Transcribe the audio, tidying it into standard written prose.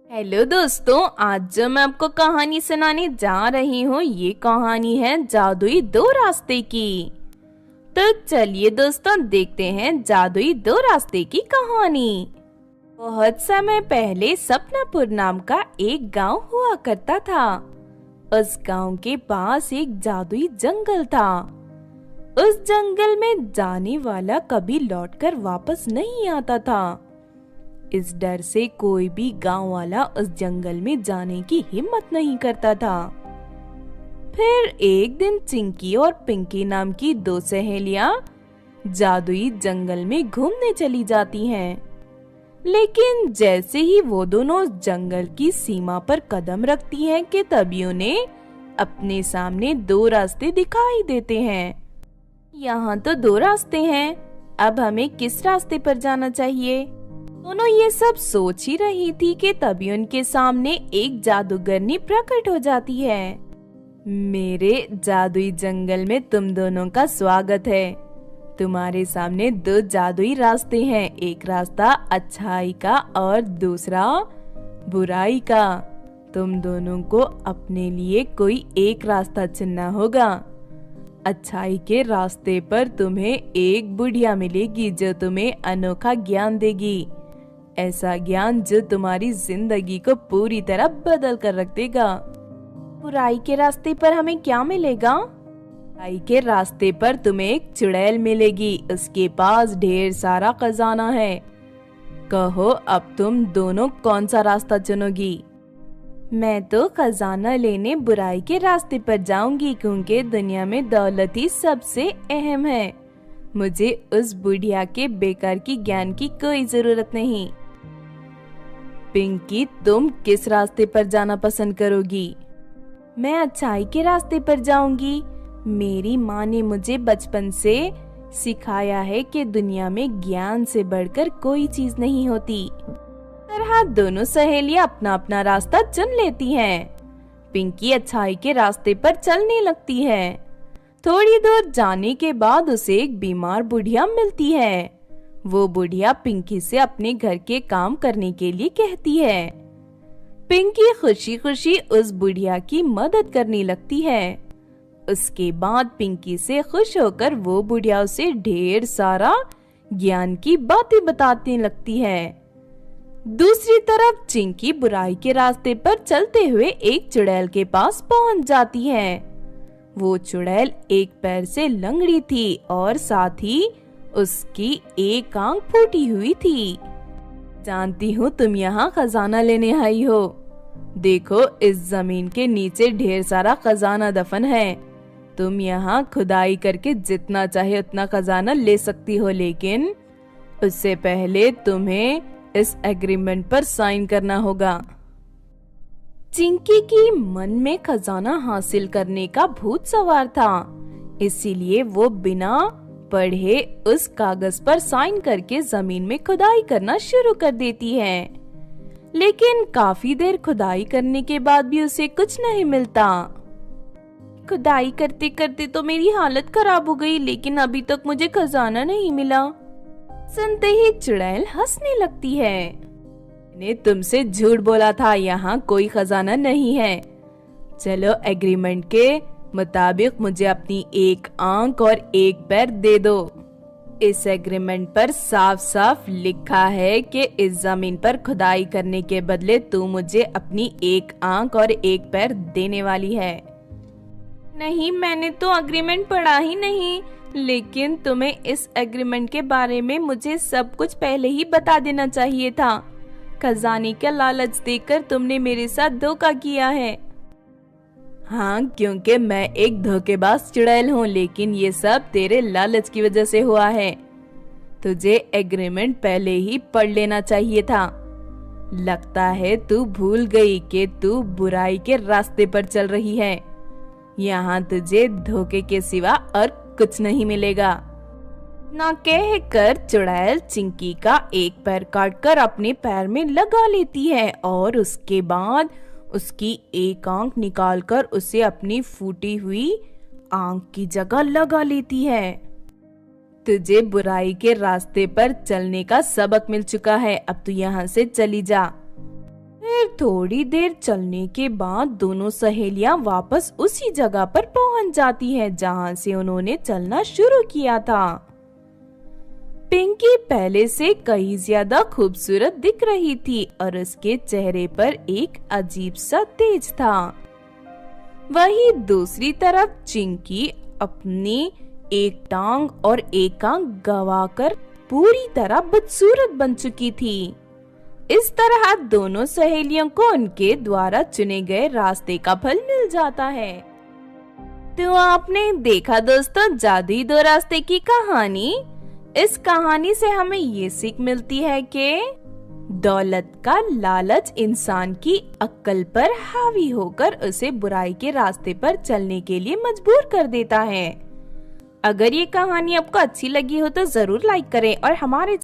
Hello दोस्तों, आज जो मैं आपको कहानी सुनाने जा रही हूँ ये कहानी है जादुई दो रास्ते की। तो चलिए दोस्तों देखते हैं जादुई दो रास्ते की कहानी। बहुत समय पहले सपनापुर नाम का एक गांव हुआ करता था। उस गांव के पास एक जादुई जंगल था। उस जंगल में जाने वाला कभी लौटकर वापस नहीं आता था। इस डर से कोई भी गांव वाला उस जंगल में जाने की हिम्मत नहीं करता था। फिर एक दिन चिंकी और पिंकी नाम की दो सहेलियां जादुई जंगल में घूमने चली जाती हैं। लेकिन जैसे ही वो दोनों जंगल की सीमा पर कदम रखती हैं कि तभी उन्हें अपने सामने दो रास्ते दिखाई देते हैं। यहाँ तो दो रास्ते हैं, अब हमें किस रास्ते पर जाना चाहिए? दोनों ये सब सोच ही रही थी कि तभी उनके सामने एक जादूगरनी प्रकट हो जाती है। मेरे जादुई जंगल में तुम दोनों का स्वागत है। तुम्हारे सामने दो जादुई रास्ते हैं, एक रास्ता अच्छाई का और दूसरा बुराई का। तुम दोनों को अपने लिए कोई एक रास्ता चुनना होगा। अच्छाई के रास्ते पर तुम्हें एक बुढ़िया मिलेगी जो तुम्हें अनोखा ज्ञान देगी, ऐसा ज्ञान जो तुम्हारी जिंदगी को पूरी तरह बदल कर रख देगा। बुराई के रास्ते पर हमें क्या मिलेगा? बुराई के रास्ते पर तुम्हें एक चुड़ैल मिलेगी, उसके पास ढेर सारा खजाना है। कहो अब तुम दोनों कौन सा रास्ता चुनोगी? मैं तो खजाना लेने बुराई के रास्ते पर जाऊंगी, क्योंकि दुनिया में दौलत ही सबसे अहम है। मुझे उस बुढ़िया के बेकार की ज्ञान की कोई जरूरत नहीं। पिंकी, तुम किस रास्ते पर जाना पसंद करोगी? मैं अच्छाई के रास्ते पर जाऊंगी। मेरी माँ ने मुझे बचपन से सिखाया है कि दुनिया में ज्ञान से बढ़कर कोई चीज नहीं होती। तरह दोनों सहेलियां अपना अपना रास्ता चुन लेती हैं। पिंकी अच्छाई के रास्ते पर चलने लगती है। थोड़ी दूर जाने के बाद उसे एक बीमार बुढ़िया मिलती है। वो बुढ़िया पिंकी से अपने घर के काम करने के लिए कहती है। पिंकी खुशी खुशी उस बुढ़िया की मदद करने लगती है। उसके बाद पिंकी से खुश होकर वो बुढ़िया उसे ढेर सारा ज्ञान की बातें बताने लगती है। दूसरी तरफ चिंकी बुराई के रास्ते पर चलते हुए एक चुड़ैल के पास पहुंच जाती है। वो चुड़ैल एक पैर से लंगड़ी थी और साथ ही उसकी एक आंख फूटी हुई थी। जानती हूँ तुम यहाँ खजाना लेने आई हो। देखो इस जमीन के नीचे ढेर सारा खजाना दफन है। तुम यहाँ खुदाई करके जितना चाहे उतना खजाना ले सकती हो, लेकिन उससे पहले तुम्हें इस एग्रीमेंट पर साइन करना होगा। चिंकी की मन में खजाना हासिल करने का भूत सवार था, इसीलिए वो बिना पढ़े उस कागज पर साइन करके जमीन में खुदाई करना शुरू कर देती है। लेकिन काफी देर खुदाई करने के बाद भी उसे कुछ नहीं मिलता। खुदाई करते करते तो मेरी हालत खराब हो गई, लेकिन अभी तक मुझे खजाना नहीं मिला। सुनते ही चुड़ैल हंसने लगती है। मैंने तुमसे झूठ बोला था, यहाँ कोई खजाना नहीं है। चलो एग्रीमेंट के मुताबिक मुझे अपनी एक आंख और एक पैर दे दो। इस एग्रीमेंट पर साफ साफ लिखा है कि इस जमीन पर खुदाई करने के बदले तू मुझे अपनी एक आंख और एक पैर देने वाली है। नहीं, मैंने तो एग्रीमेंट पढ़ा ही नहीं। लेकिन तुम्हें इस एग्रीमेंट के बारे में मुझे सब कुछ पहले ही बता देना चाहिए था। खजाने का लालच देकर तुमने मेरे साथ धोखा किया है। हाँ, क्योंकि मैं एक धोखेबाज चुड़ैल हूँ, लेकिन ये सब तेरे लालच की वजह से हुआ है। तुझे एग्रीमेंट पहले ही पढ़ लेना चाहिए था। लगता है तू भूल गई कि तू बुराई के रास्ते पर चल रही है। यहाँ तुझे धोखे के सिवा और कुछ नहीं मिलेगा। ना कहकर चुड़ैल चिंकी का एक पैर काटकर अपने पैर में लगा लेती है और उसके बाद उसकी एक आंख निकालकर उसे अपनी फूटी हुई आंख की जगह लगा लेती है। तुझे बुराई के रास्ते पर चलने का सबक मिल चुका है, अब तू यहाँ से चली जा। फिर थोड़ी देर चलने के बाद दोनों सहेलियां वापस उसी जगह पर पहुंच जाती हैं जहां से उन्होंने चलना शुरू किया था। पिंकी पहले से कहीं ज्यादा खूबसूरत दिख रही थी और उसके चेहरे पर एक अजीब सा तेज था। वहीं दूसरी तरफ चिंकी अपनी एक टांग और एक आंख गंवाकर पूरी तरह बदसूरत बन चुकी थी। इस तरह दोनों सहेलियों को उनके द्वारा चुने गए रास्ते का फल मिल जाता है। तो आपने देखा दोस्तों जादुई दो रास्ते की कहानी। इस कहानी से हमें ये सीख मिलती है कि दौलत का लालच इंसान की अक्ल पर हावी होकर उसे बुराई के रास्ते पर चलने के लिए मजबूर कर देता है। अगर ये कहानी आपको अच्छी लगी हो तो जरूर लाइक करें और हमारे